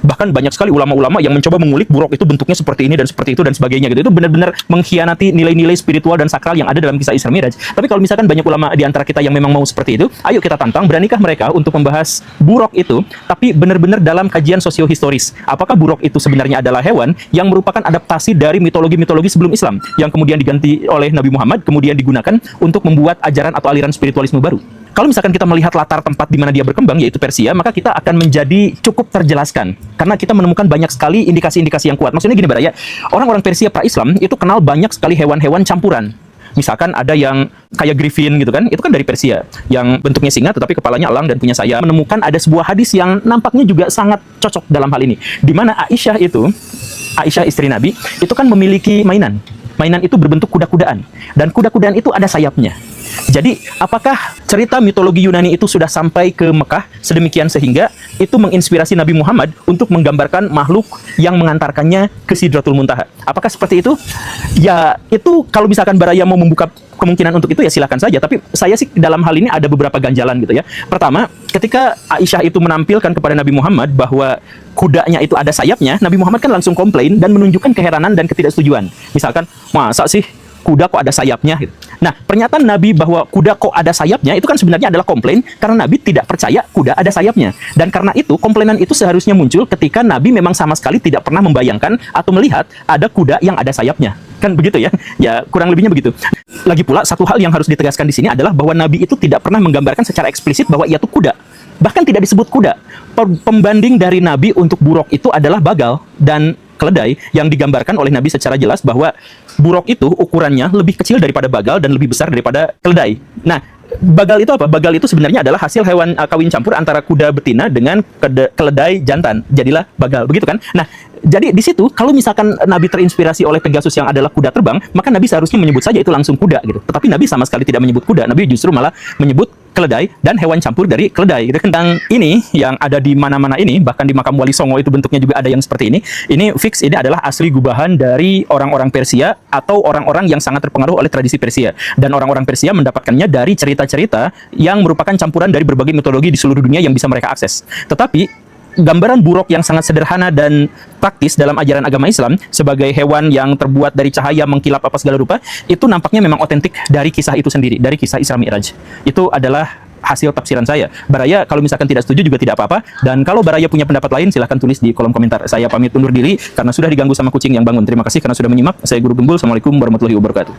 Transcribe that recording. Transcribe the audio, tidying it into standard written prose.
Bahkan banyak sekali ulama-ulama yang mencoba mengulik buruk itu bentuknya seperti ini dan seperti itu dan sebagainya gitu. Itu benar-benar mengkhianati nilai-nilai spiritual dan sakral yang ada dalam kisah Isra Mi'raj. Tapi kalau misalkan banyak ulama di antara kita yang memang mau seperti itu, ayo kita tantang, beranikah mereka untuk membahas buruk itu, tapi benar-benar dalam kajian sosiohistoris. Apakah buruk itu sebenarnya adalah hewan yang merupakan adaptasi dari mitologi-mitologi sebelum Islam, yang kemudian diganti oleh Nabi Muhammad, kemudian digunakan untuk membuat ajaran atau aliran spiritualisme baru. Kalau misalkan kita melihat latar tempat di mana dia berkembang, yaitu Persia, maka kita akan menjadi cukup terjelaskan. Karena kita menemukan banyak sekali indikasi-indikasi yang kuat. Maksudnya gini, Baraya, orang-orang Persia pra-Islam itu kenal banyak sekali hewan-hewan campuran. Misalkan ada yang kayak griffin gitu kan, itu kan dari Persia, yang bentuknya singa tetapi kepalanya elang dan punya sayap. Menemukan ada sebuah hadis yang nampaknya juga sangat cocok dalam hal ini, di mana Aisyah istri Nabi, itu kan memiliki mainan. Mainan itu berbentuk kuda-kudaan, dan kuda-kudaan itu ada sayapnya. Jadi, apakah cerita mitologi Yunani itu sudah sampai ke Mekah sedemikian sehingga itu menginspirasi Nabi Muhammad untuk menggambarkan makhluk yang mengantarkannya ke Sidratul Muntaha? Apakah seperti itu? Ya, itu kalau misalkan Baraya mau membuka kemungkinan untuk itu ya silakan saja. Tapi saya sih dalam hal ini ada beberapa ganjalan gitu ya. Pertama, ketika Aisyah itu menampilkan kepada Nabi Muhammad bahwa kudanya itu ada sayapnya, Nabi Muhammad kan langsung komplain dan menunjukkan keheranan dan ketidaksetujuan. Misalkan, masa sih kuda kok ada sayapnya gitu. Nah, pernyataan Nabi bahwa kuda kok ada sayapnya itu kan sebenarnya adalah komplain karena Nabi tidak percaya kuda ada sayapnya. Dan karena itu, komplainan itu seharusnya muncul ketika Nabi memang sama sekali tidak pernah membayangkan atau melihat ada kuda yang ada sayapnya. Kan begitu ya? Ya, kurang lebihnya begitu. Lagi pula, satu hal yang harus ditegaskan di sini adalah bahwa Nabi itu tidak pernah menggambarkan secara eksplisit bahwa ia itu kuda. Bahkan tidak disebut kuda. Pembanding dari Nabi untuk buruk itu adalah bagal dan keledai, yang digambarkan oleh Nabi secara jelas bahwa buruk itu ukurannya lebih kecil daripada bagal dan lebih besar daripada keledai. Nah, bagal itu apa? Bagal itu sebenarnya adalah hasil hewan kawin campur antara kuda betina dengan keledai jantan. Jadilah bagal, begitu kan? Nah, jadi di situ kalau misalkan Nabi terinspirasi oleh Pegasus yang adalah kuda terbang, maka Nabi seharusnya menyebut saja itu langsung kuda gitu. Tetapi Nabi sama sekali tidak menyebut kuda. Nabi justru malah menyebut keledai dan hewan campur dari keledai. Gitu. Tentang ini yang ada di mana-mana ini, bahkan di makam Wali Songo itu bentuknya juga ada yang seperti ini. Ini fix, ini adalah asli gubahan dari orang-orang Persia atau orang-orang yang sangat terpengaruh oleh tradisi Persia. Dan orang-orang Persia mendapatkannya dari cerita-cerita yang merupakan campuran dari berbagai mitologi di seluruh dunia yang bisa mereka akses. Tetapi gambaran buruk yang sangat sederhana dan praktis dalam ajaran agama Islam sebagai hewan yang terbuat dari cahaya mengkilap apa segala rupa, itu nampaknya memang otentik dari kisah itu sendiri, dari kisah Isra Mi'raj. Itu adalah hasil tafsiran saya. Baraya kalau misalkan tidak setuju juga tidak apa-apa, dan kalau Baraya punya pendapat lain silahkan tulis di kolom komentar. Saya pamit undur diri karena sudah diganggu sama kucing yang bangun. Terima kasih karena sudah menyimak. Saya Guru Gembul. Assalamualaikum warahmatullahi wabarakatuh.